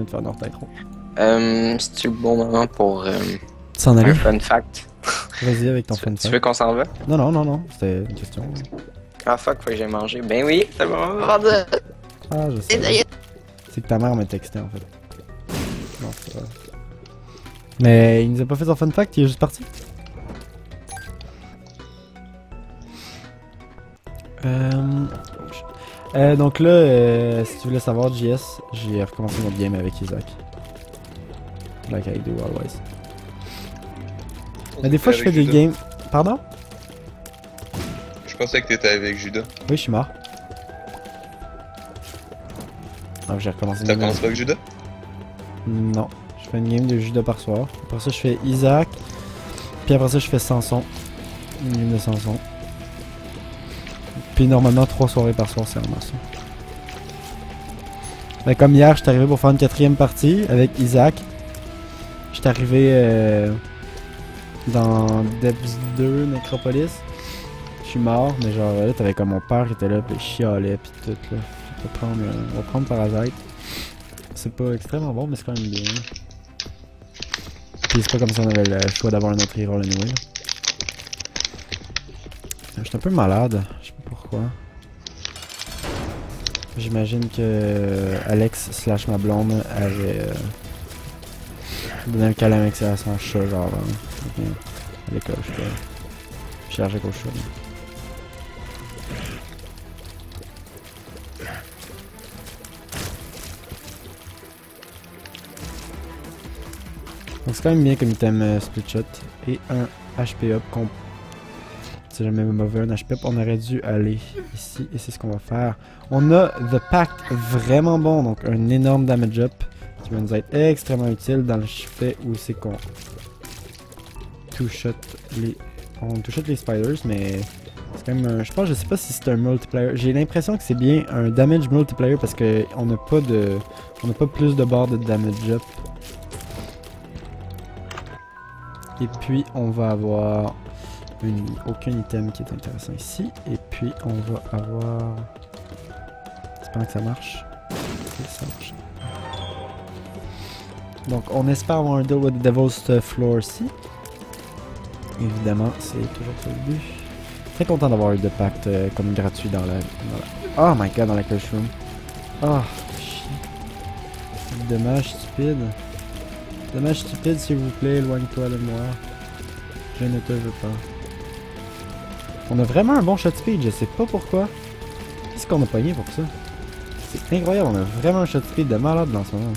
besoin de faire notre intro. C'est-tu le bon moment pour S'en aller? un fun fact? Vas-y avec ton fun Tu veux fact. qu'on s'en va? Non, c'était une question. Ah fuck, faut que j'aille manger. Ben oui, c'est bon. Ah, je sais. C'est que ta mère m'a texté en fait. Non, c'est pas vrai. Mais il nous a pas fait son fun fact, il est juste parti. Donc là, si tu voulais savoir, JS, j'ai recommencé notre game avec Isaac. Like I do always. Mais des fois, je fais des games. Pardon? Je pensais que t'étais avec Judas. Oui, je suis mort. Donc j'ai recommencé T'as une commencé pas avec Judas? Non. Je fais une game de Judas par soir. Après ça, je fais Isaac. Puis après ça, je fais Samson. Une game de Samson. Puis normalement, 3 soirées par soir, c'est vraiment ça. Mais comme hier, j'étais arrivé pour faire une 4ème partie avec Isaac. J'étais arrivé dans Debs 2, Necropolis. Je suis mort, mais genre là, t'avais comme mon père qui était là, puis il chialait, puis tout là. On va prendre Parasite. C'est pas extrêmement bon, mais c'est quand même bien. Puis c'est pas comme si on avait le choix d'avoir un autre hero anyway. J'étais un peu malade, je sais pas pourquoi. J'imagine que Alex slash ma blonde avait donné un câlin avec à son chat, genre à l'école, je sais pas. Je suis allergique au chat. Donc c'est quand même bien comme item split shot et un HP up qu'on... Si jamais mauvais un HP up, on aurait dû aller ici et c'est ce qu'on va faire. On a The Pact vraiment bon, donc un énorme damage up qui va nous être extrêmement utile dans le fait où c'est qu'on two-shot les... On two-shot les spiders, mais c'est quand même un... je sais pas si c'est un multiplayer. J'ai l'impression que c'est bien un damage multiplayer parce que on n'a pas de... On n'a pas plus de barres de damage up. Et puis on va avoir aucun item qui est intéressant ici. Et puis on va avoir... J'espère que ça marche. Ok, ça marche. Donc on espère avoir un deal with the Devil's Floor ici. Évidemment, c'est toujours ça le but. Très content d'avoir eu The Pact comme gratuit dans la... Oh my god, dans la Curse Room. Oh, chier. Dommage stupide. Dommage stupide, s'il vous plaît, éloigne-toi de moi. Je ne te veux pas. On a vraiment un bon shot speed, je sais pas pourquoi. Qu'est-ce qu'on a pogné pour ça? C'est incroyable, on a vraiment un shot speed de malade dans ce moment.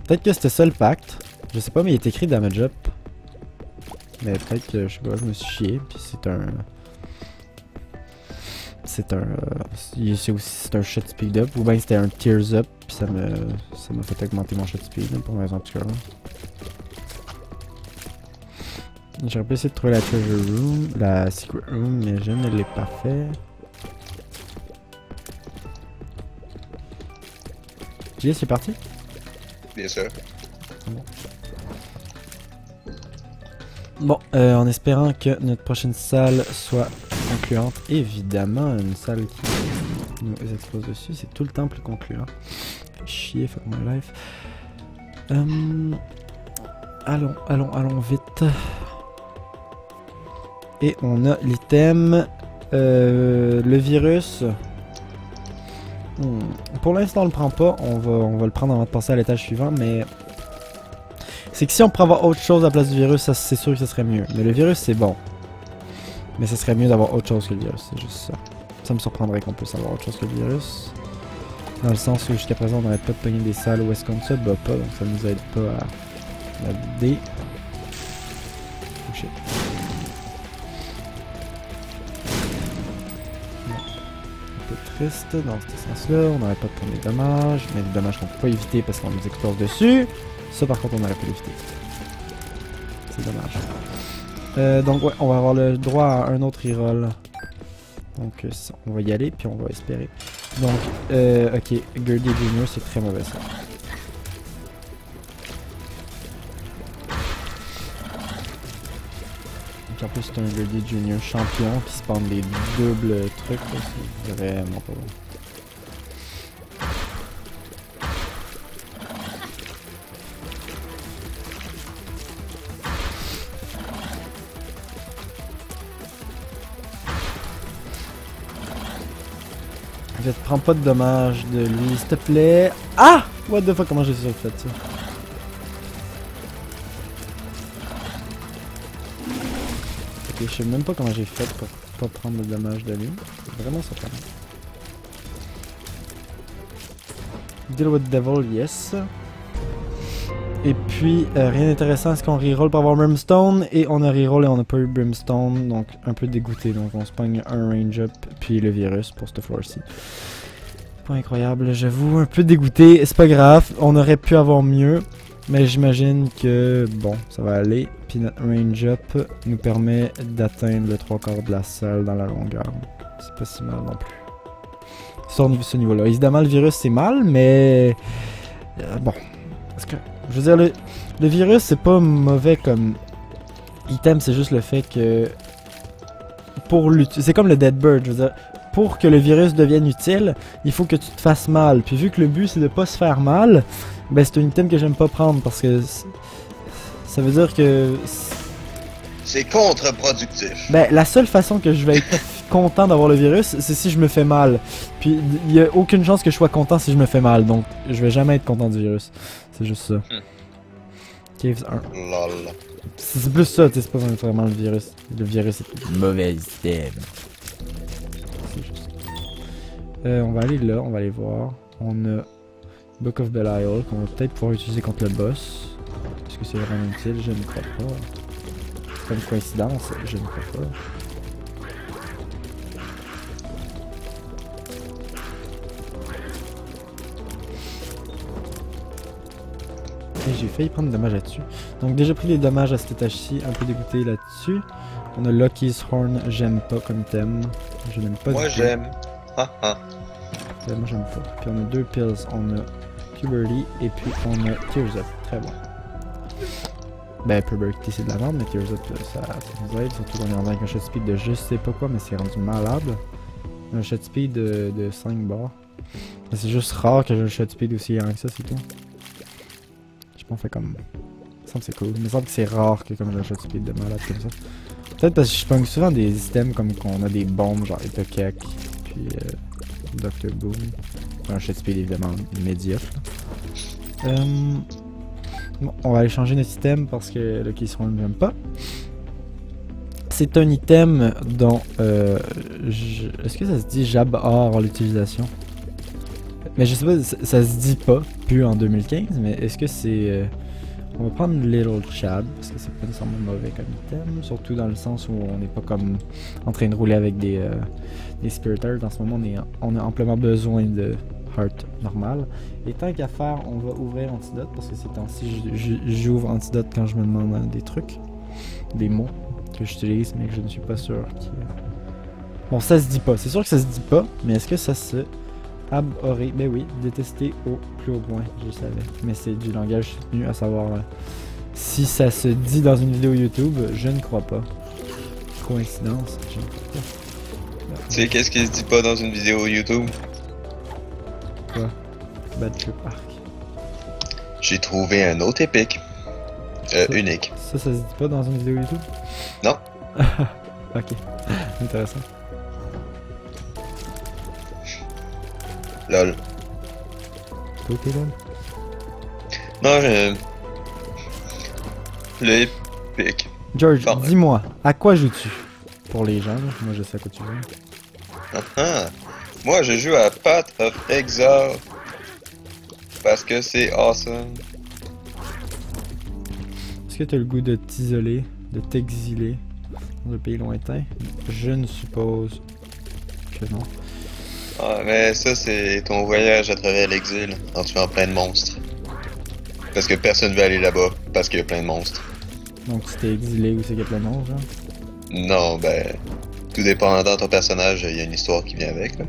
Peut-être que c'était ça le pacte. Je sais pas, mais il est écrit damage up. Mais peut-être que, je sais pas, je me suis chié, puis c'est un... C'est un shot speed up, ou bien c'était un tears up, puis ça m'a fait augmenter mon shot speed, pour une raison obscure. J'aurais pu essayer de trouver la treasure room, la secret room, mais je ne l'ai pas fait. JS, c'est parti? Bien sûr. Bon, en espérant que notre prochaine salle soit concluante, évidemment, une salle qui nous explose dessus, c'est tout le temps plus concluant. Fait chier, fuck my life. Allons vite. Et on a l'item, le virus. Pour l'instant, on le prend pas. On va le prendre avant de passer à l'étage suivant, mais c'est que si on pourrait avoir autre chose à la place du virus, ça c'est sûr que ce serait mieux. Mais le virus, c'est bon. Mais ce serait mieux d'avoir autre chose que le virus, c'est juste ça. Ça me surprendrait qu'on puisse avoir autre chose que le virus. Dans le sens où jusqu'à présent, on n'arrête pas de pogner des salles où est-ce qu'on ne se bat pas, donc ça nous aide pas à la D. Oh shit. Triste dans ce sens-là, on n'aurait pas de prendre des dommages, mais des dommages qu'on peut pas éviter parce qu'on nous explose dessus. Ça par contre on aurait pu l'éviter. C'est dommage. Donc ouais, on va avoir le droit à un autre reroll. Donc on va y aller puis on va espérer. Donc ok, Gurdy Jr. c'est très mauvais ça. En plus, c'est un Gurdy Junior champion qui spawn des doubles trucs. C'est vraiment pas bon. Je te prends pas de dommages de lui, s'il te plaît. Ah! What the fuck, comment j'ai fait ça? Ok, je sais même pas comment j'ai fait pour pas prendre de dommages de lui. C'est vraiment surprenant. Deal with Devil, yes. Et puis, rien d'intéressant, est-ce qu'on reroll pour avoir Brimstone? Et on a reroll et on a pas eu Brimstone, donc un peu dégoûté. Donc on se pogne un range up, puis le virus pour cette floor-ci. Pas incroyable, j'avoue, un peu dégoûté. C'est pas grave, on aurait pu avoir mieux. Mais j'imagine que, bon, ça va aller. Puis notre range up nous permet d'atteindre le 3/4 de la salle dans la longueur. C'est pas si mal non plus. Sur ce niveau-là. Évidemment, le virus c'est mal, mais... bon. Parce que... Je veux dire, le virus, c'est pas mauvais comme item, c'est juste le fait que... C'est comme le Dead Bird, je veux dire, pour que le virus devienne utile, il faut que tu te fasses mal. Puis vu que le but, c'est de pas se faire mal, ben c'est un item que j'aime pas prendre, parce que... Ça veut dire que... C'est contre-productif. Ben, la seule façon que je vais être content d'avoir le virus, c'est si je me fais mal. Puis, il y a aucune chance que je sois content si je me fais mal, donc je vais jamais être content du virus. C'est juste ça. Caves 1. Lol. C'est plus ça, tu sais, c'est pas vraiment le virus. Le virus est une mauvaise idée. C'est juste ça. On va aller là, on va aller voir. On a Book of Belial qu'on va peut-être pouvoir utiliser contre le boss. Est-ce que c'est vraiment utile? Je ne crois pas. C'est pas une coïncidence, je ne crois pas. Et j'ai failli prendre des dommages là-dessus. Donc déjà pris les dommages à cet étage-ci, un peu dégoûté là-dessus. On a Lucky's Horn, j'aime pas comme thème. Je n'aime pas Moi du tout. j'aime. Haha. Ouais, moi j'aime pas. Puis on a deux pills, on a Puberty et puis on a Tears Up. Très bon. Ben Puberty c'est de la merde, mais Tears Up ça nous aide, surtout qu'on est rendu avec un shot speed de je sais pas quoi, mais c'est rendu malade. Un shot speed de 5 bars. Mais c'est juste rare que j'ai un shot speed aussi grand que ça, c'est tout. Je pense que fait comme... Il me semble que c'est cool. Il me semble que c'est rare que comme j'ai un shot speed de malade comme ça. Peut-être parce que je pogne souvent des items comme qu'on a des bombes genre Etokek, puis Dr. Boom. Un shot speed évidemment médiocre. Bon, on va aller changer notre item parce que le Keystone ne m'aime pas. C'est un item dont est-ce que ça se dit j'abhorre l'utilisation? Mais je sais pas, ça se dit pas, plus en 2015, mais est-ce que c'est... on va prendre Little Chad, parce que c'est pas nécessairement mauvais comme item, surtout dans le sens où on n'est pas comme en train de rouler avec des Spirit Hearts. En ce moment, on a amplement besoin de Heart normal. Et tant qu'à faire, on va ouvrir Antidote, parce que ces temps-ci, j'ouvre Antidote quand je me demande des trucs, des mots que j'utilise, mais que je ne suis pas sûr qui... Bon, ça se dit pas, c'est sûr que ça se dit pas, mais est-ce que ça se... Abhorré, ben oui, détesté au plus haut point, je savais. Mais c'est du langage soutenu, à savoir si ça se dit dans une vidéo YouTube, je ne crois pas. Coïncidence, je ne crois pas. Tu sais qu'est-ce qui se dit pas dans une vidéo YouTube? Quoi? Bad Trip Arc. J'ai trouvé un autre épique. Unique. Ça se dit pas dans une vidéo YouTube? Non. Ok, intéressant. Lol. T'es ok, lol? Non, l'épique. George, Pardon. dis-moi, à quoi joues-tu? Pour les gens, là. Moi je sais à quoi tu joues. Moi je joue à Path of Exile. Parce que c'est awesome. Est-ce que tu as le goût de t'isoler, de t'exiler dans un pays lointain? Je ne suppose que non. Ah, mais ça c'est ton voyage à travers l'exil en tuant plein de monstres. Parce que personne veut aller là-bas, parce qu'il y a plein de monstres. Donc tu t'es exilé où c'est qu'il y a plein de monde, genre? Non, ben... Tout dépendant de ton personnage, il y a une histoire qui vient avec, là.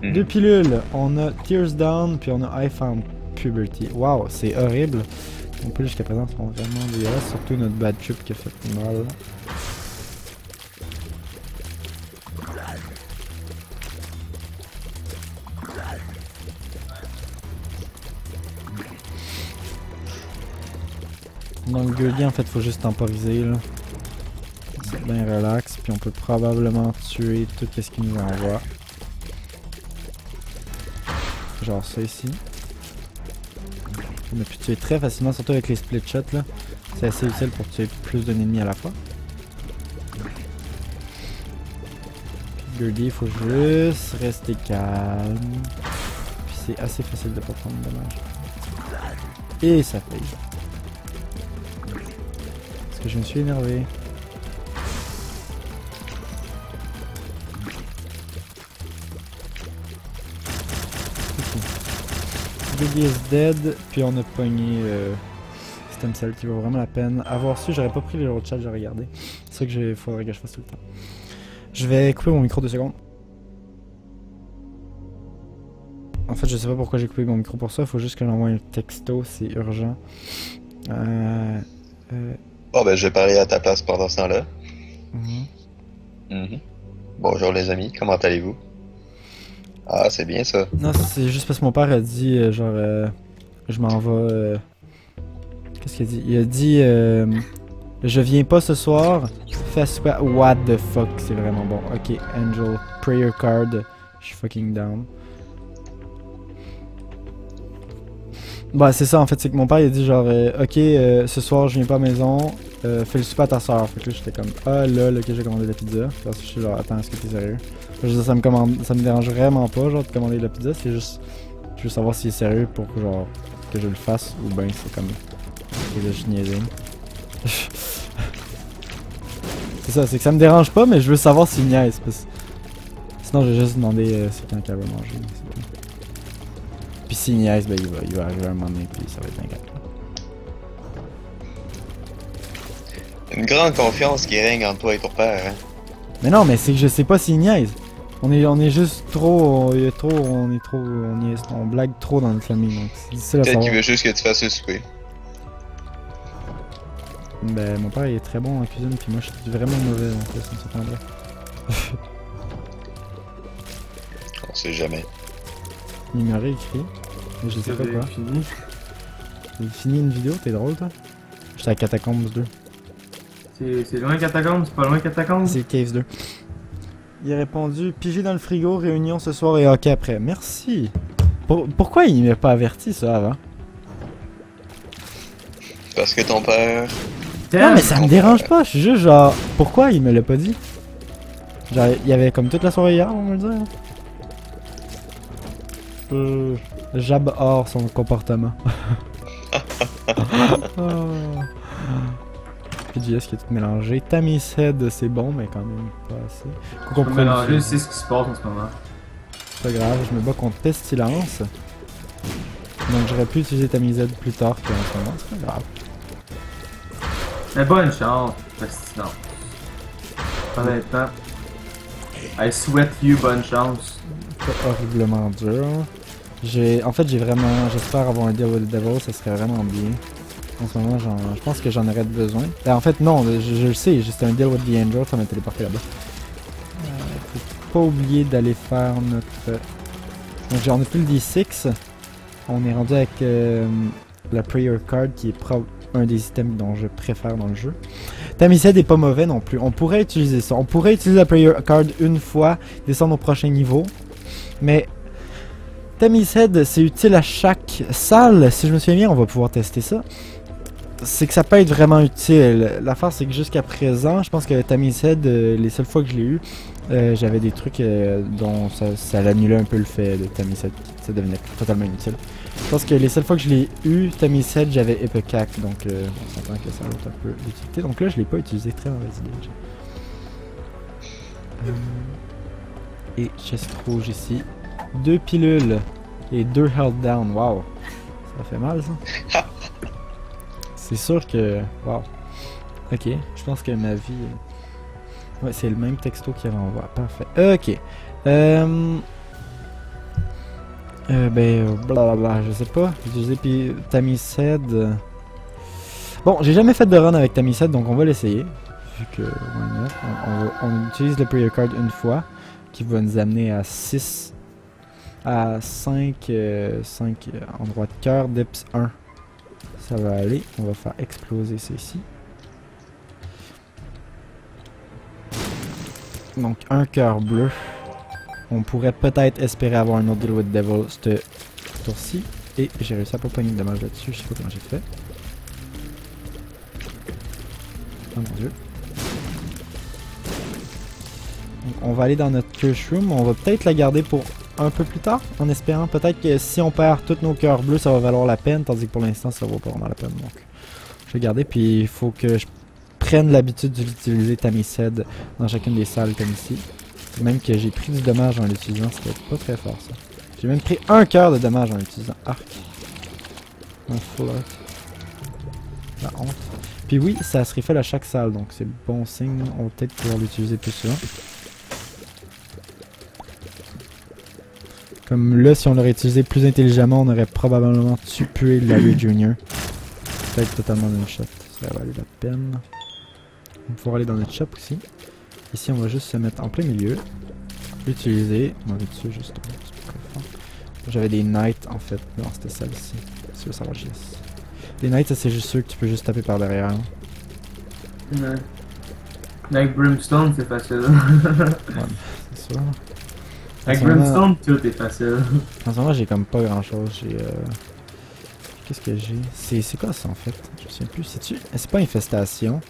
Deux pilules, on a Tears Down, puis on a I Found Puberty. Wow, c'est horrible. On peut jusqu'à présent sont vraiment dégueulasses, surtout notre bad trip qui a fait mal. Dans le gueulier, en fait, faut juste temporiser là. C'est bien relax, puis on peut probablement tuer tout ce qu'il nous envoie. Genre ça ici. On a pu tuer très facilement, surtout avec les split shots là. C'est assez utile pour tuer plus d'un ennemi à la fois. Puis gueulier, il faut juste rester calme. Puis c'est assez facile de pas prendre de dommage. Et ça fait. Parce que je me suis énervé. Gueulier is dead, puis on a pogné Stem Cell qui vaut vraiment la peine. Avoir su, j'aurais pas pris les autres chats, j'ai regardé. C'est ça que il faudrait que je fasse tout le temps. Je vais couper mon micro 2 secondes. En fait, je sais pas pourquoi j'ai coupé mon micro pour ça, il faut juste que j'envoie un texto, c'est urgent. Bon, ben, je vais parler à ta place pendant ce temps-là. Bonjour les amis, comment allez-vous? Ah, c'est bien ça. Non, c'est juste parce que mon père a dit, je m'en vais. Qu'est-ce qu'il a dit? Il a dit, je viens pas ce soir. Fais super. What the fuck, c'est vraiment bon. Ok, Angel, prayer card. Je suis fucking down. Bah, c'est ça en fait, c'est que mon père il a dit genre, ok, ce soir je viens pas à la maison. Fais le souper à ta soeur. Fait que là j'étais comme, ah là, ok, j'ai commandé de la pizza. Parce que je suis genre, attends, est-ce que t'es sérieux? Je veux dire, ça me dérange vraiment pas, genre, de commander de la pizza. C'est juste, je veux savoir s'il est sérieux pour genre, que je le fasse ou ben c'est comme, que je niaise. C'est ça, c'est que ça me dérange pas, mais je veux savoir s'il niaise. Parce... Sinon, je vais juste demander c'est quand qu'elle va manger. Puis s'il niaise, ben il va arriver un moment donné, puis ça va être bien grave. Une grande confiance qui règne entre toi et ton père, hein? Mais non, mais c'est que je sais pas s'il niaise. On est juste trop, on blague trop dans notre famille, donc c'est difficile à Peut-être savoir. qu'il veut juste que tu fasses le souper. Ben, mon père il est très bon en cuisine, puis moi je suis vraiment mauvais, donc ça me surprendrait. On sait jamais. Il m'a réécrit, mais je sais pas quoi. Fini. Il finit une vidéo, t'es drôle toi? J'étais à Catacombs 2. C'est loin Catacombs, c'est pas loin Catacombs? C'est Caves 2. Il a répondu, pigé dans le frigo, réunion ce soir et hockey après. Merci! Pourquoi il m'a pas averti ça avant? Parce que ton père... Non mais ça me dérange pas, je suis juste genre, pourquoi il me l'a pas dit? Genre, il y avait comme toute la soirée hier, on va le dire. J'abhorre son comportement. PGS qui est tout mélangé. Tammy's Head, c'est bon, mais quand même pas assez. On peut mélanger, c'est ce qui se passe en ce moment. C'est pas grave, je me bats contre Pestilence. Donc j'aurais pu utiliser Tammy's Head plus tard qu'en ce moment, c'est pas grave. Mais bonne chance, Pestilence. Honnêtement. I sweat you, bonne chance. C'est horriblement dur. En fait, j'ai vraiment... J'espère avoir un deal with the devil, ça serait vraiment bien. En ce moment, je pense que j'en aurais besoin. En fait, non, je le sais, juste un deal with the angel, ça m'a téléporté là-bas. Faut pas oublier d'aller faire notre... Donc, on a plus le D6. On est rendu avec la prayer card qui est un des items dont je préfère dans le jeu. Tammy's Head est pas mauvais non plus. On pourrait utiliser ça. On pourrait utiliser la prayer card une fois, descendre au prochain niveau. Mais Tammy's Head, c'est utile à chaque salle. Si je me souviens bien, on va pouvoir tester ça. C'est que ça peut être vraiment utile. L'affaire, c'est que jusqu'à présent, je pense que Tammy's Head, les seules fois que je l'ai eu, j'avais des trucs dont ça annulait un peu le fait de Tammy's Head. Ça devenait totalement inutile. Je pense que les seules fois que je l'ai eu, Tammy's Head, j'avais Epicac, donc on s'entend que ça a un peu d'utilité. Donc là, je l'ai pas utilisé, très mauvaise idée. Et chest rouge ici. 2 pilules et 2 held down, wow. Ça fait mal ça. C'est sûr que... Wow. Ok, je pense que ma vie... Ouais, c'est le même texto qu'il renvoie. Parfait. Ok. Blablabla, je sais pas. Utiliser puis Tammy's Head. Bon, j'ai jamais fait de run avec Tamised, donc on va l'essayer. Vu que, why not? On utilise le prayer card une fois, qui va nous amener à 6, à 5 endroits de cœur, dips 1. Ça va aller, on va faire exploser ceci. Donc un cœur bleu. On pourrait peut-être espérer avoir un autre Deal with Devil ce tour-ci. Et j'ai réussi à pas pogner de dommages là-dessus, je sais pas comment j'ai fait. Oh mon dieu. Donc, on va aller dans notre Curse Room, on va peut-être la garder pour un peu plus tard, en espérant peut-être que si on perd tous nos cœurs bleus, ça va valoir la peine, tandis que pour l'instant, ça vaut pas vraiment la peine. Donc, je vais garder, puis il faut que je prenne l'habitude d'utiliser Tamised dans chacune des salles comme ici. Même que j'ai pris du dommage en l'utilisant, c'était pas très fort ça. J'ai même pris un cœur de dommage en l'utilisant. Arc. Un full art. La honte. Puis oui, ça se refait à chaque salle, donc c'est bon signe. On va peut-être pouvoir l'utiliser plus souvent. Comme là, si on l'aurait utilisé plus intelligemment, on aurait probablement tué Larry Jr. Peut-être totalement dans une shot. Ça va valer la peine. On va pouvoir aller dans notre shop aussi. Ici, on va juste se mettre en plein milieu. L'utiliser. On va aller dessus juste. J'avais des knights en fait dans cette salle-ci. Si tu veux savoir, JS. Les knights, ça c'est juste sûr que tu peux juste taper par derrière. Ouais. Avec Brimstone, c'est facile. Ouais, c'est sûr. Avec Brimstone, tout est facile. En ce moment, j'ai comme pas grand chose. J'ai. Qu'est-ce que j'ai? C'est quoi ça en fait? Je me souviens plus. C'est pas infestation.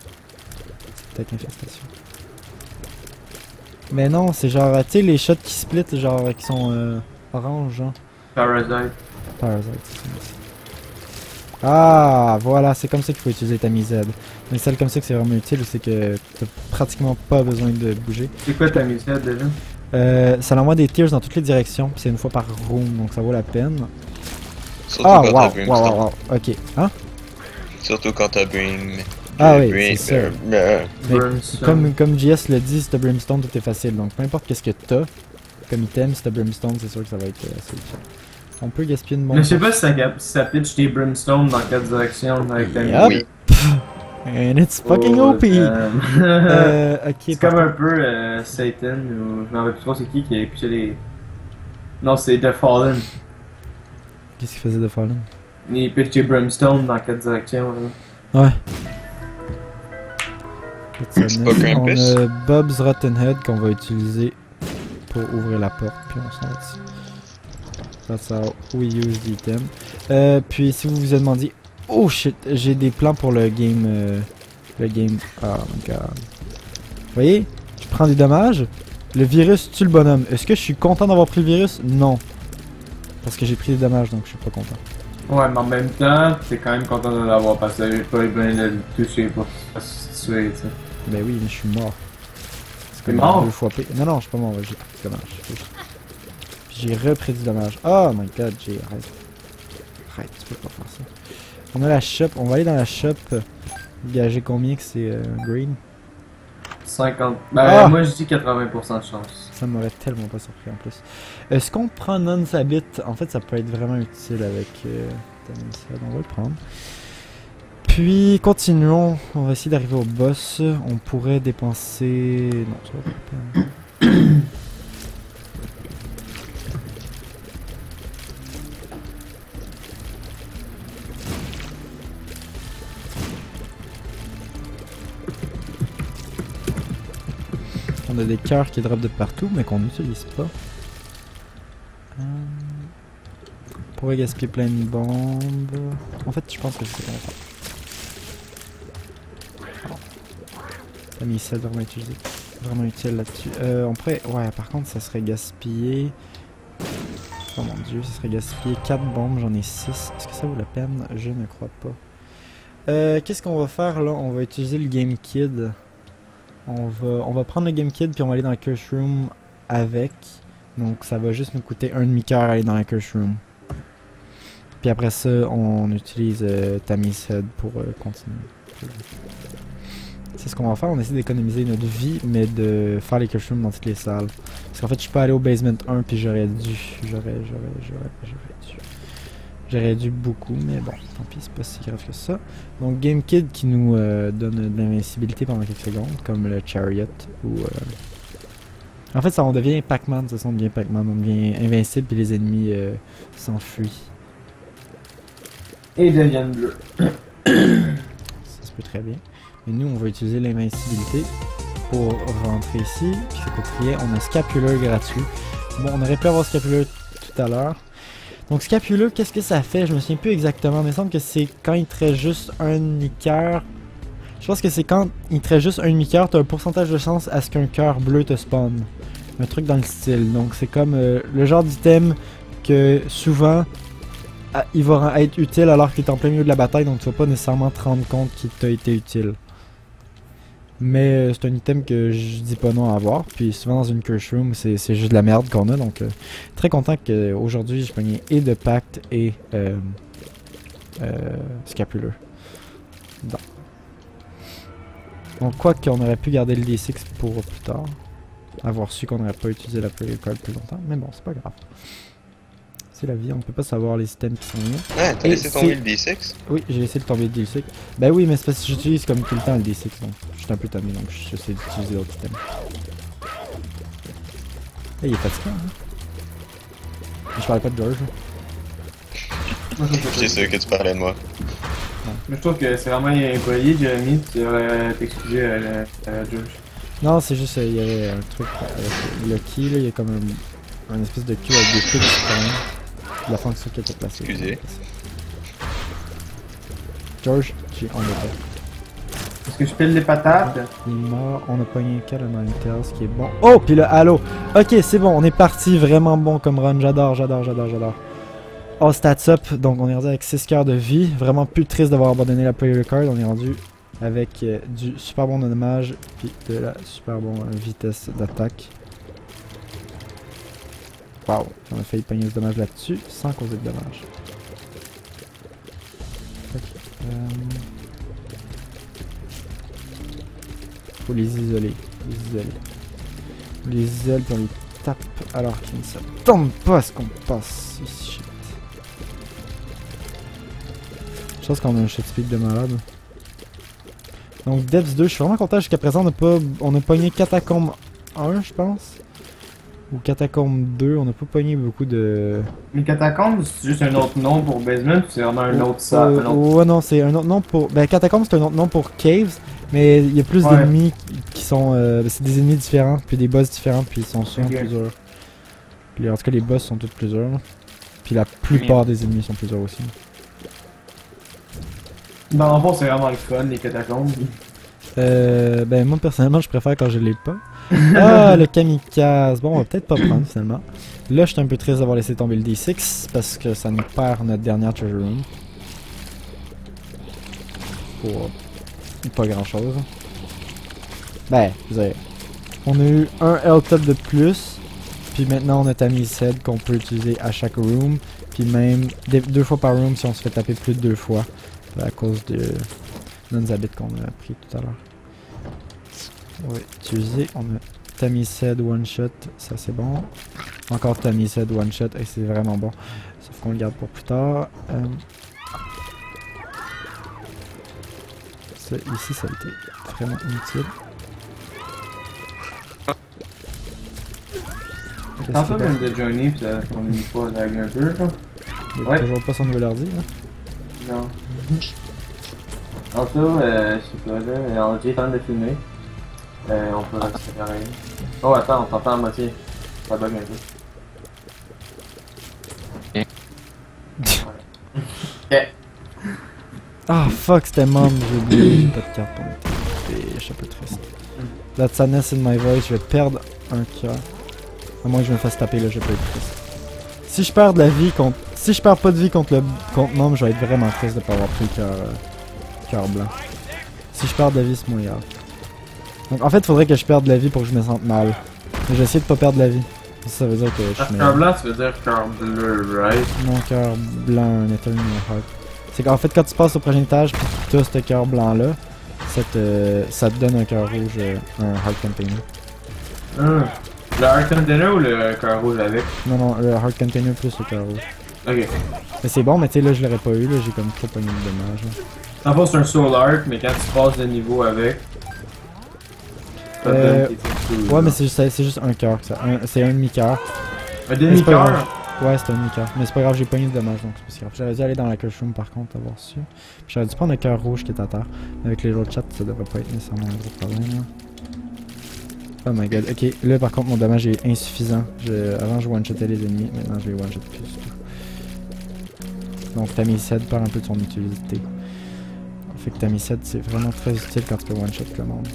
C'est peut-être infestation. Mais non, c'est genre, tu sais, les shots qui split, genre, qui sont orange, genre. Parasite. Parasite, c'est ça. Ah, voilà, c'est comme ça qu'il faut utiliser ta Tamised. Mais celle comme ça que c'est vraiment utile, c'est que t'as pratiquement pas besoin de bouger. C'est quoi ta Tamised déjà? Ça envoie des tears dans toutes les directions, c'est une fois par room, donc ça vaut la peine. Surtout Ah, quand wow, t'as wow, ok. Hein? Surtout quand t'as Brim. Ah oui, c'est ça. Mais Brimstone. comme JS l'a dit, si t'as Brimstone, tout est facile. Donc peu importe qu'est-ce que t'as comme item, si t'as Brimstone, c'est sûr que ça va être assez utile. On peut gaspiller une bombe. Mais je sais pas si ça pitch des Brimstone dans quelle direction avec ta Yep. Oui. And it's fucking Oh, OP! Ok, c'est comme un peu Satan, ou je m'en rappelle plus trop c'est qui a pitché les... Non, c'est The Fallen. Qu'est-ce qu'il faisait de Fallen? Il pitch des Brimstone dans quelle direction là? Ouais. C'est pas On Krampus? a Bob's Rotten Head qu'on va utiliser pour ouvrir la porte, puis on s'en va dessus. That's how we use the item. Puis si vous vous demandiez, oh shit, j'ai des plans pour le game. Oh my god. Vous voyez, je prends des dommages. Le virus tue le bonhomme. Est-ce que je suis content d'avoir pris le virus? Non. Parce que j'ai pris des dommages, donc je suis pas content. Ouais, mais en même temps, t'es quand même content de l'avoir parce que j'ai pas eu besoin de le toucher pour se tuer, tu sais. Ben oui, mais je suis mort. T'es mort? 2 fois pire. Non, non, je suis pas mort, j'ai pris du dommage. Puis j'ai repris du dommage. Oh my god, arrête. Arrête, tu peux pas faire ça. On a la shop, on va aller dans la shop. Gager combien que c'est green? 50. Ben, Ah! moi je dis 80% de chance. Ça m'aurait tellement pas surpris en plus. Est-ce qu'on prend non-sabit? En fait, ça peut être vraiment utile avec Tamised. On va le prendre. Puis, continuons. On va essayer d'arriver au boss. On pourrait dépenser... Non, ça va pas la peine. On a des cœurs qui drop de partout, mais qu'on n'utilise pas. On pourrait gaspiller plein de bombes. En fait, je pense que c'est ce qu'on va faire. Tamised vraiment utilisé. Vraiment utile là-dessus. On pourrait... Ouais, par contre, ça serait gaspiller... Oh mon dieu, ça serait gaspiller 4 bombes, j'en ai 6. Est-ce que ça vaut la peine? Je ne crois pas. Qu'est-ce qu'on va faire là? On va utiliser le Game Kid. On va prendre le Game Kid puis on va aller dans la Curse Room avec. Donc ça va juste nous coûter un demi-cœur à aller dans la Curse Room. Puis après ça, on utilise Tamised pour continuer. C'est ce qu'on va faire, on essaie d'économiser notre vie, mais de faire les Curse Rooms dans toutes les salles. Parce qu'en fait, je suis pas allé au Basement 1 puis j'aurais dû. J'aurais dû beaucoup, mais bon, tant pis, c'est pas si grave que ça. Donc GameKid qui nous donne de l'invincibilité pendant quelques secondes, comme le Chariot ou... En fait, ça, on devient Pac-Man, c'est ça, on devient Pac-Man, on devient invincible et les ennemis s'enfuient. Et ils deviennent bleus. Ça se peut très bien. Mais nous, on va utiliser l'invincibilité pour rentrer ici. Puis ça coûte rien, on a Scapuleux gratuit. Bon, on aurait pu avoir Scapuleux tout à l'heure. Donc Scapuleux, qu'est-ce que ça fait? Je me souviens plus exactement, mais il me semble que c'est quand il te reste juste un demi-cœur. Je pense que c'est quand il te reste juste un demi-cœur, tu as un pourcentage de chance à ce qu'un cœur bleu te spawn. Un truc dans le style. Donc c'est comme le genre d'item que souvent il va être utile alors qu'il est en plein milieu de la bataille, donc tu vas pas nécessairement te rendre compte qu'il t'a été utile. Mais c'est un item que je dis pas non à avoir, puis souvent dans une curse room c'est juste de la merde qu'on a, donc très content qu'aujourd'hui j'ai pogné et de pacte et scapuleux. Donc quoi qu'on aurait pu garder le D6 pour plus tard, avoir su qu'on n'aurait pas utilisé la player card plus longtemps, mais bon c'est pas grave. C'est la vie, on peut pas savoir les items qui sont mieux. Ah, t'as laissé tomber le D6? Oui, j'ai laissé tomber le D6. Ben oui, mais c'est parce que j'utilise comme tout le temps le D6, donc je suis un peu tanné, donc j'essaie d'utiliser d'autres items. Hey, il est fatiguant, hein? Je parlais pas de George. C'est sûr que tu parlais de moi. Mais je trouve que c'est vraiment impoli, Jérémy, tu devrais t'excuser à George. Non, c'est juste, il y avait un truc avec Lucky, là, il y a comme un espèce de cul avec des trucs quand même. La fonction qui était placée. Excusez. George, on est pas. Est-ce que je pile les patates? Il est mort, on a pogné un cas de Ninetales qui est bon. Oh, puis le halo! Ok, c'est bon, on est parti, vraiment bon comme run, j'adore. Oh, stats up, donc on est rendu avec 6 cœurs de vie. Vraiment plus triste d'avoir abandonné la player card, on est rendu avec du super bon dommage, puis de la super bonne vitesse d'attaque. Wow, on a failli pogner ce dommage là-dessus sans causer de dommage. Okay. Faut les isoler. On les isole puis on les tape alors qu'ils ne s'attendent pas à ce qu'on passe. Shit. Je pense qu'on a un shot speed de malade. Donc Devs 2, je suis vraiment content jusqu'à présent, on a pogné Catacombe 1 je pense. Ou Catacombe 2, on n'a pas pogné beaucoup de... Mais Catacombe, c'est juste un autre nom pour Basement ou c'est vraiment un autre ça? Ouais, non, c'est un autre nom pour... Ben, Catacombe, c'est un autre nom pour Caves, mais il y a plus d'ennemis qui sont... c'est des ennemis différents, puis des boss différents, puis ils sont souvent plus durs. Puis en tout cas, les boss sont tous plus durs. Puis la plupart des ennemis sont plus durs aussi. Dans le fond, c'est vraiment le fun, les Catacombes. Ben, moi, personnellement, je préfère quand je l'ai pas. Ah, le kamikaze. Bon, on va peut-être pas prendre finalement. Là, je suis un peu triste d'avoir laissé tomber le D6 parce que ça nous perd notre dernière treasure room. Pour pas grand chose. Ben, vous savez, on a eu un health up de plus. Puis maintenant, on a Tammy's Head qu'on peut utiliser à chaque room. Puis même 2 fois par room si on se fait taper plus de 2 fois. À cause de non-habit qu'on a pris tout à l'heure. On va utiliser, on a Tammy's Head one shot, ça c'est bon. Encore Tammy's Head one shot, et c'est vraiment bon. Sauf qu'on le garde pour plus tard. Ça, ici ça a été vraiment inutile. T'en fais même de Johnny pis on est pas lag un peu là? Il a toujours pas son nouvel ordi là? Non. En tout, je sais pas là, on est en train de filmer. On peut accélérer. Oh attends, on t'entend à moitié. Ça bug un peu. Ok. Ah fuck, c'était mom, j'ai oublié, j'ai pas de carte pour m'aider. Je suis un peu triste. That sadness in my voice, je vais perdre un cœur. À moins que je me fasse taper là, je vais pas être triste. Si je perds de la vie contre... Si je perds pas de vie contre mom, je vais être vraiment triste de pas avoir pris le cœur blanc. Si je perds de la vie, c'est moins grave. Donc en fait, il faudrait que je perde de la vie pour que je me sente mal. Mais j'essaie de pas perdre de la vie. Ça veut dire que je suis cœur blanc, ça veut dire cœur bleu, right? Non, cœur blanc, un eternal heart. C'est qu'en fait, quand tu passes au prochain étage pis tu as ce cœur blanc là, ça te donne un cœur rouge, un heart container. Le heart container ou le cœur rouge avec? Non, le heart container plus le cœur rouge. Ok. Mais c'est bon, mais tu sais, là, je l'aurais pas eu, là, j'ai comme trop pogné de dommages. Là. En fait, c'est un soul art, mais quand tu passes de niveau avec. Ça te donne tes trucs Ouais, mais c'est juste un cœur, ça. C'est un demi-cœur. Un Mais c'est pas demi-cœur? grave. Ouais, c'est un demi-cœur. Mais c'est pas grave, j'ai pogné de dommages, donc c'est pas si grave. J'aurais dû aller dans la curse room par contre, avoir su. Puis j'aurais dû prendre le cœur rouge qui est à terre. Mais avec les autres chats, ça devrait pas être nécessairement un gros problème. Là. Oh my god. Ok, là par contre, mon dommage est insuffisant. Avant, je one-shotais les ennemis. Maintenant, je les one-shot plus du tout. Donc, Tamised perd un peu de son utilité. Fait que Tamised, c'est vraiment très utile quand tu peux one-shot le monde.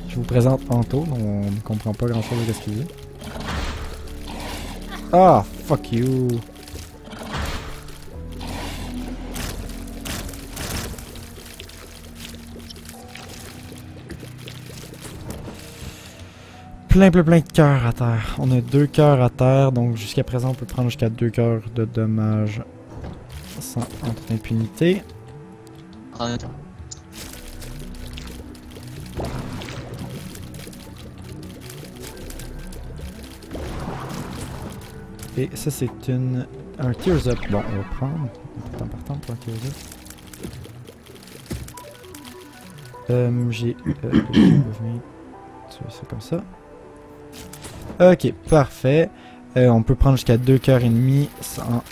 Je vous présente Anto, dont on ne comprend pas grand chose de ce qu'il dit. Ah, fuck you! Plein de cœurs à terre. On a 2 cœurs à terre, donc jusqu'à présent on peut prendre jusqu'à 2 cœurs de dommages sans en toute impunité. Et ça c'est un Tears Up. Bon, on va prendre. Important pour un Tears Up. J'ai eu... c'est comme ça. Ok, parfait. On peut prendre jusqu'à 2 cœurs et demi sans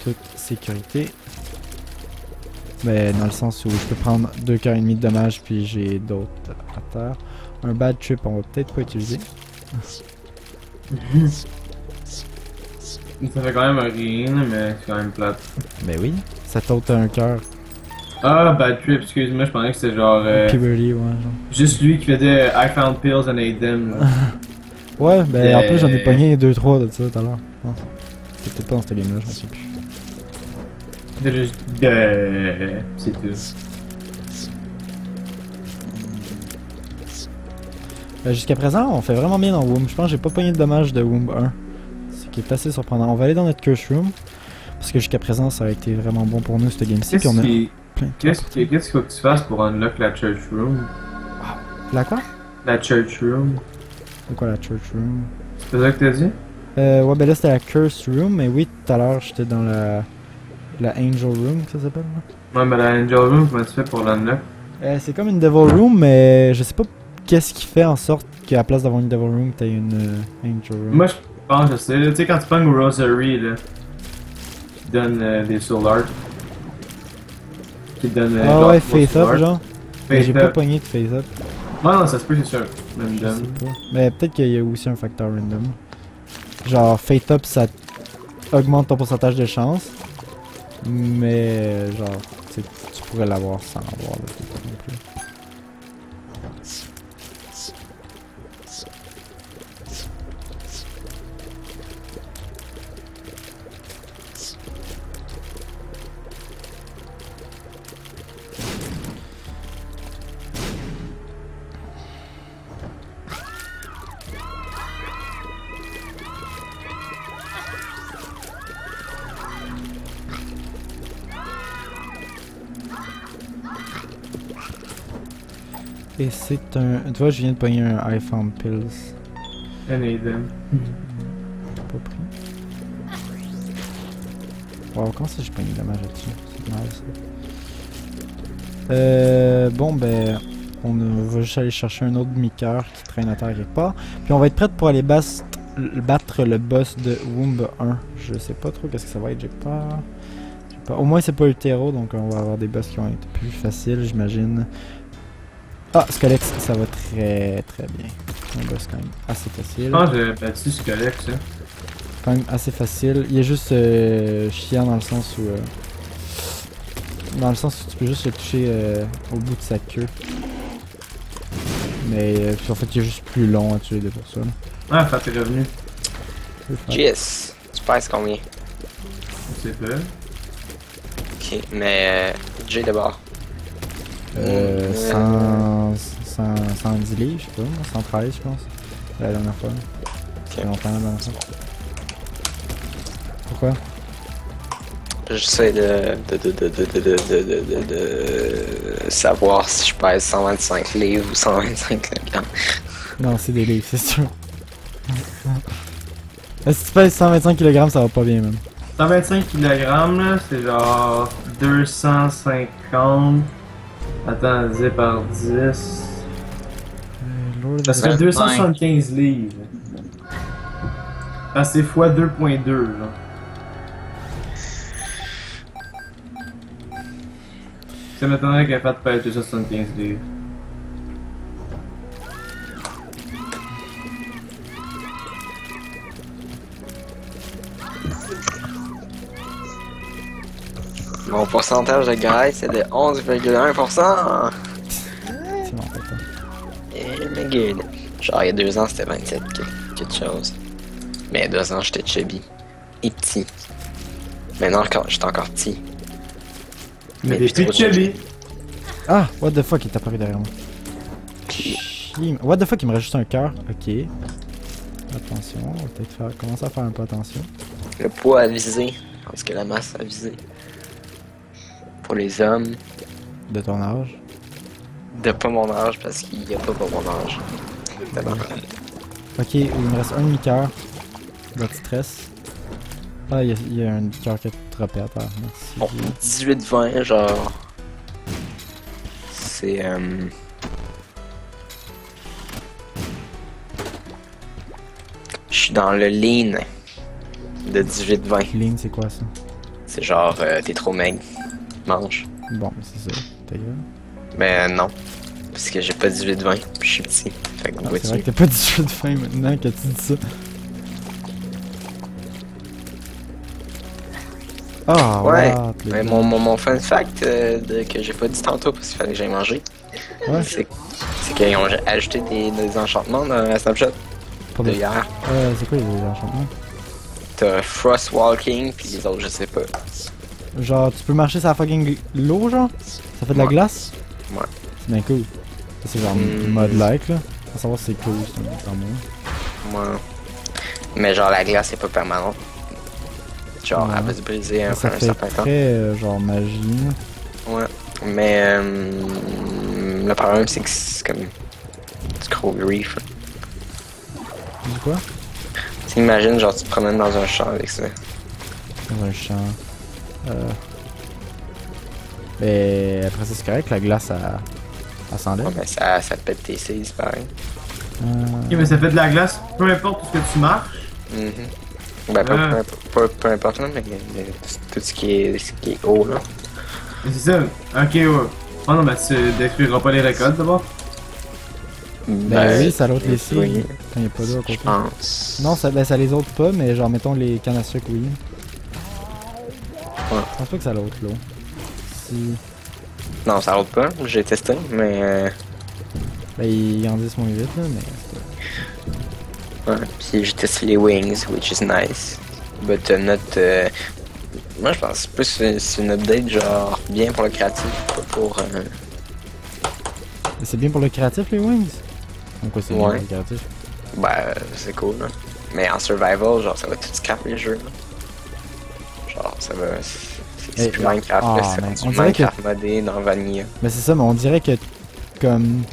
toute sécurité. Mais dans le sens où je peux prendre 2 cœurs et demi de dommages puis j'ai d'autres à terre. Un bad trip on va peut-être pas utiliser. Ça fait quand même rien, mais c'est quand même plate. Ben oui, ça t'ôte un cœur. Ah, bad trip, excuse-moi, je pensais que c'était genre. Puberty, ouais, genre. Juste lui qui faisait I found pills and ate them. Là. Ouais, ben en plus j'en ai pogné 2-3 de ça tout à l'heure. C'était peut-être pas dans cette game là, je m'en sais plus. C'était juste. C'est tout. Jusqu'à présent, on fait vraiment bien dans Womb. Je pense que j'ai pas pogné de dommages de Womb 1. Ce qui est assez surprenant. On va aller dans notre curse room. Parce que jusqu'à présent, ça a été vraiment bon pour nous, cette game-ci. Qu'est-ce qu'il faut que tu fasses pour unlock la church room? La quoi? La church room. C'est quoi la church room? C'est ça que t'as dit? Ouais, ben là c'était la curse room, mais oui, tout à l'heure j'étais dans la angel room, ça s'appelle là? Ouais, mais la angel room, comment tu fais pour l'unlock? C'est comme une devil room, mais je sais pas qu'est-ce qui fait en sorte qu'à la place d'avoir une devil room, t'as une angel room. Moi je pense que je sais, tu sais quand tu pognes Rosary là, qui donne des soul art. Qui donne ah ouais, face up genre? Mais j'ai pas up. pogné de face up. Ouais, non, ça se peut, c'est sûr. Je Random. sais pas. Mais peut-être qu'il y a aussi un facteur random. Genre, Fate Up, ça augmente ton pourcentage de chance. Mais, genre, tu pourrais l'avoir sans avoir le Fate Up non plus. Et c'est un... Tu vois, je viens de pogner un I found pills. And ate them. Pas pris. Wow, comment ça j'ai pogné de dommage là-dessus? C'est mal ça. Bon ben... On va juste aller chercher un autre demi-cœur qui traîne à terre quelque part. Puis on va être prêt pour aller battre le boss de Womb 1. Je sais pas trop qu'est-ce que ça va être, j'ai pas... Au moins c'est pas Utero, donc on va avoir des boss qui vont être plus faciles, j'imagine. Ah, Scolex, ça va très bien. Un boss quand même assez facile. Je pense que j'ai battu Scolex, ça. Quand même assez facile. Il est juste chiant dans le sens où... tu peux juste le toucher au bout de sa queue. Mais en fait il est juste plus long à tuer de pour ça. Là. Ah, ça t'es revenu. Yes. Tu passes combien? Je sais pas. Ok, mais Jay d'abord. 110 livres, je sais pas, 113 je pense. La dernière fois. Ça fait longtemps la dernière fois. Pourquoi? J'essaie de savoir si je pèse 125 livres ou 125 kg. Non, c'est des livres, c'est sûr. Si tu pèses 125 kg, ça va pas bien, même. 125 kg, là, c'est genre 250. Attends, divisé par 10. Ça serait 275 livres. Ah, c'est x 2.2, genre. Ça m'étonnerait qu'elle fasse pèse 275 livres. Mon pourcentage de graisse c'est de 11,1%. C'est bon, fait. Et mais good. Genre il y a 2 ans c'était 27 quelque chose. Mais il y a 2 ans j'étais chubby. Et petit. Maintenant j'étais encore petit. Mais puis des trop chubby. Ah, what the fuck, il est apparu derrière moi. What the fuck, il me reste juste un cœur. Ok. Attention, on va peut-être commencer à faire un peu attention. Le poids à viser. Parce que la masse à viser. Pour les hommes. De ton âge. De pas mon âge parce qu'il y a pas mon âge. D'abord. Ok, il me reste un demi-cœur. De stress. Ah, il y a un cœur qui a droppé à terre. Merci. Bon, 18-20, genre. C'est. Je suis dans le lean de 18-20. Lean, c'est quoi ça? C'est genre, t'es trop maigre. Mange. Bon, c'est ça. Ta gueule. Mais non. Parce que j'ai pas 18-20, puis je suis petit. Fait que Ah, vois-tu. c'est vrai que t'as pas 18 de fin maintenant que tu dis ça. Ah, Ouais. what, les Mais gars. mon fun fact que j'ai pas dit tantôt parce qu'il fallait que j'aille manger, Ouais. c'est qu'ils ont ajouté des enchantements dans la Snapchat Pour de de... hier. C'est quoi les enchantements? T'as Frost Walking, puis les autres, je sais pas. Genre, tu peux marcher sur la fucking l'eau, genre? Ça fait de la Ouais. glace? Ouais. C'est bien cool. Ça, c'est genre mode-like, là. Faut savoir si c'est cool, c'est un mot. Ouais. Mais genre, la glace est pas permanente. Genre, Ouais. elle peut se briser Ça après un fait certain temps. très, genre, magie, là. Ouais. Mais le problème, c'est que c'est comme du gros grief. Du quoi? T'imagines, genre, tu te promènes dans un champ avec ça. Dans un champ. Mais après ça, c'est correct, la glace, elle s'enlève. Ouais, mais ça pète tes cils, pareil. Ok, mais ça fait de la glace, peu importe où ce que tu marches. Mhm. Ben, peu importe, là, mais tout ce qui est haut, là. Mais c'est ça. Ok, ouais. Oh non, mais tu détruiras pas les récoltes d'abord. Ben oui, ça l'autre les cils, oui, quand il n'y a pas d'eau à je côté. pense. Non, ça les autres pas, mais genre, mettons les cannes à sucre, oui. Ouais. Je pense pas que ça l'autre l'eau. Si... Non, ça roule pas, j'ai testé, mais Ben, ils grandissent moins vite, là, mais... ouais, puis j'ai testé les wings, which is nice. But not... moi je pense plus c'est une update genre bien pour le créatif, pas pour... Mais c'est bien pour le créatif, les wings? Donc quoi, c'est bien Ouais. pour le créatif? Ben, c'est cool, là. Mais en survival, genre ça va tout scrap les jeux, là. Genre ça va... C'est plus Minecraft, ah, là, c'est man, rendu on dirait Minecraft modé dans Vanilla. Mais c'est ça, mais on dirait que, comme...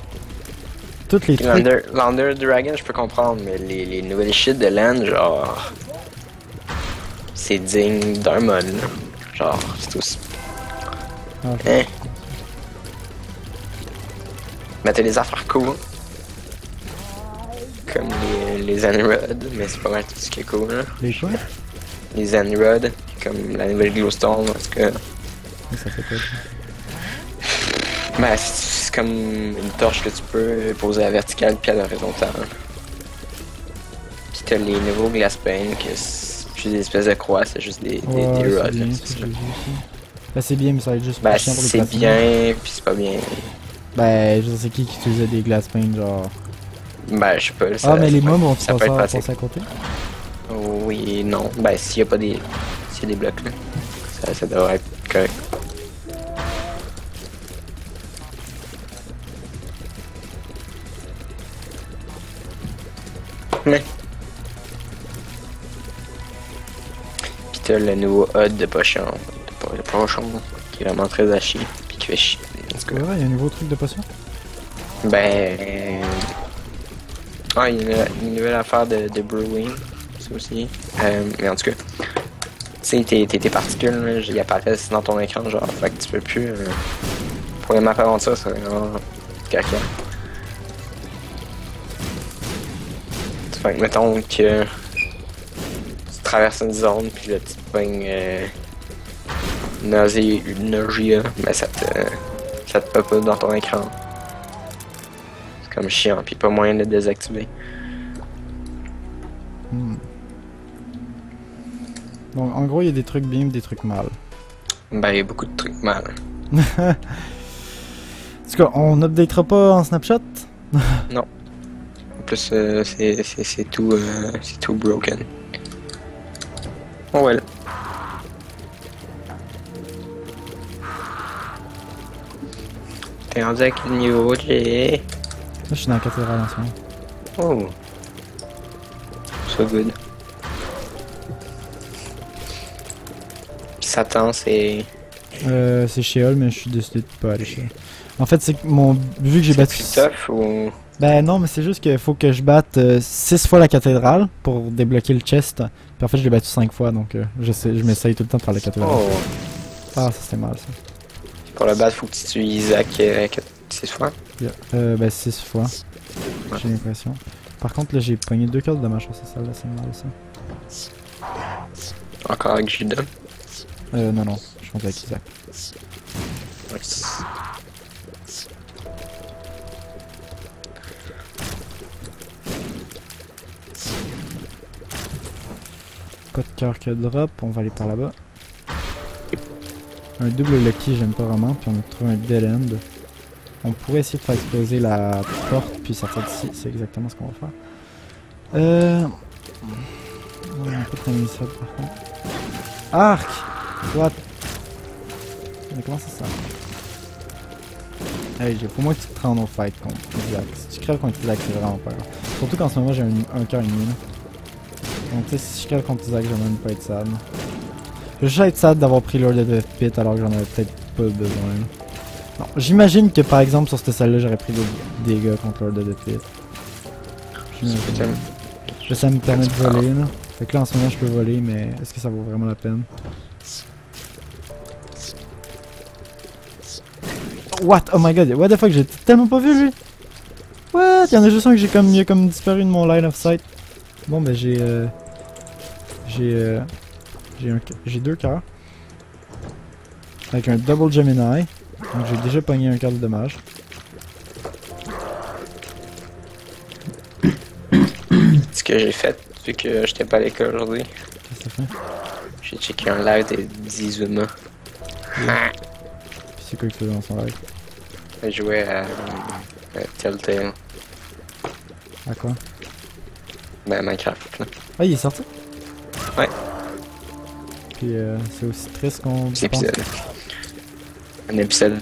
Toutes les Puis trucs... L'Under Dragon, je peux comprendre, mais les nouvelles shit de Land, genre... C'est digne d'un mod, là. Genre, c'est aussi... Ah, Hein? Mettez des affaires cool. Comme les Enrod, mais c'est pas mal tout ce qui est cool, là. les quoi? Les Enrod, comme la nouvelle Glowstone, en tout cas. Mais ça fait quoi? Ben, c'est comme une torche que tu peux poser à la verticale puis à l'horizontale. Puis t'as les nouveaux Glassbane, que c'est plus des espèces de croix, c'est juste des Ouais, rods, c'est là, bien, c'est ça, ça. j'ai vu aussi. Ben, c'est bien, mais ça va être juste Ben, plus chiant pour les c'est platines. bien, puis c'est pas bien. Ben, je sais qui utilisait des glass paint, genre... Ben, je sais pas. Ah, ça- mais les ça- mobs vont ça peut être pratique. passer à côté? Oui, non. Ben, s'il y a pas des... S'il y a des blocs, là, ça devrait être correct. Mais... Pis t'as le nouveau HUD de potion. De potion, qui est vraiment très à chier. Pis qui fait chier. Let's C'est go. vrai, il y a un nouveau truc de potion? Ben... Ah, il y a une nouvelle affaire de brewing, ça aussi. Mais en tout cas, tu sais, tes particules, là, ils apparaissent dans ton écran, genre, fait que tu peux plus. Pour les maps aventure, ça serait vraiment caca. Fait que mettons que tu traverses une zone, puis là tu te pognes nausée, mais ça te pop up dans ton écran. C'est comme chiant, puis pas moyen de le désactiver. Donc, en gros, il y a des trucs bien et des trucs mal. Ben, il y a beaucoup de trucs mal. En tout cas, on n'updatera pas en Snapchat? Non. En plus, c'est tout broken. Oh well. T'es rendu avec le niveau J. Là, je suis dans la cathédrale en ce moment. Oh. So good. Satan, c'est... C'est Sheol, mais je suis décidé de pas aller chez. En fait, c'est que vu que j'ai battu. C'est plus tough ou... Ben non, mais c'est juste qu'il faut que je batte 6 fois la cathédrale pour débloquer le chest. Puis en fait, je l'ai battu 5 fois, donc je m'essaye tout le temps de faire la cathédrale. Oh. Ah, ça c'était mal ça. Pour le battre, faut que tu tues Isaac 6 fois. Yeah. Ben 6 fois. Ouais. J'ai l'impression. Par contre, là, j'ai pogné 2 cœurs de dommage sur cette salle là, c'est mal ça. Encore avec Judas. Non, je compte avec Isaac. Ouais. Pas de cœur que drop, on va aller par là-bas. Un double lucky, j'aime pas vraiment, puis on a trouvé un dead end. On pourrait essayer de faire exploser la porte puis sortir d'ici, c'est exactement ce qu'on va faire. On va un peu terminer ça par contre. Arc! What? Mais comment ça sert? Hey, faut moins que tu te rendes au fight contre Isaac. Si tu crèves contre Isaac, c'est vraiment pas grave. Surtout qu'en ce moment j'ai un cœur et demi là. Donc tu sais, si je crève contre Isaac, j'aimerais même pas être sad. Je vais juste être sad d'avoir pris Lord of the Pit alors que j'en avais peut-être pas besoin. Non, j'imagine que par exemple sur cette salle là j'aurais pris des dégâts contre Lord of the Pit. Ça me permet de voler là. Fait que là en ce moment je peux voler, mais est-ce que ça vaut vraiment la peine? What? Oh my god, what the fuck, j'ai tellement pas vu lui! What? Y'en a juste un que il a comme disparu de mon line of sight. Bon ben j'ai 2 cœurs. Avec un double Gemini. Donc j'ai déjà pogné un cœur de dommage. Ce que j'ai fait, vu que j'étais pas à l'école aujourd'hui, Qu'est-ce que ça fait? j'ai checké un live de Zizuma. Puis c'est quoi qu'il faisait dans son live? Il jouait à Telltale. À quoi? Ben Minecraft là. Ah, il est sorti? Ouais. Puis c'est aussi triste qu'on pense. Épisode. Un épisode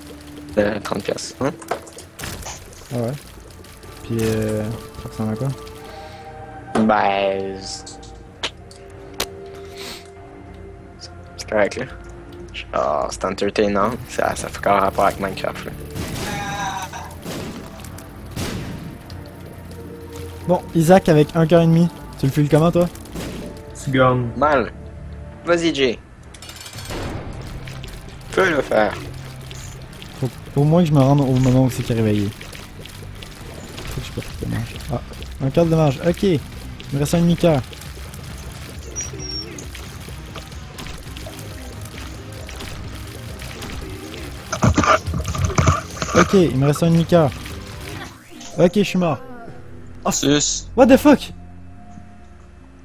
de 30$. Hein? Ah ouais. Puis ça ressemble à quoi? Ben... C'est correct là. Genre, c'est entertainant. Ça fait quand même rapport avec Minecraft là. Bon, Isaac avec un cœur et demi. Tu le files comment toi? Tu gagnes. Mal. Vas-y Jay. Peux le faire. Faut au moins que je me rende au moment où c'est qu'il est réveillé. Faut que je peux de dommage. Ah, un cœur de dommage. Ok. Il me reste un demi-cœur. Ok, il me reste un demi-cœur. Ok, je suis mort. Oh, sus. What the fuck?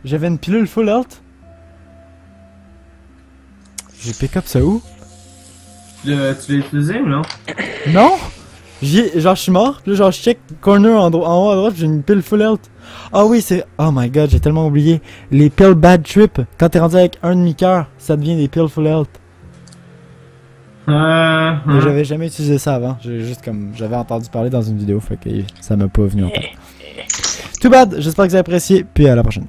J'avais une pilule full health? J'ai pick up ça où? Tu l'as utilisé ou non? Non? Genre je suis mort, puis là genre je check corner en haut à droite, j'ai une pile full health. Ah oui, c'est... Oh my god, j'ai tellement oublié. Les pills bad trip, quand t'es rendu avec un demi-cœur, ça devient des pills full health. Mais j'avais jamais utilisé ça avant, j'avais entendu parler dans une vidéo, fait que ça m'a pas venu en tête. Too bad, j'espère que vous avez apprécié, puis à la prochaine.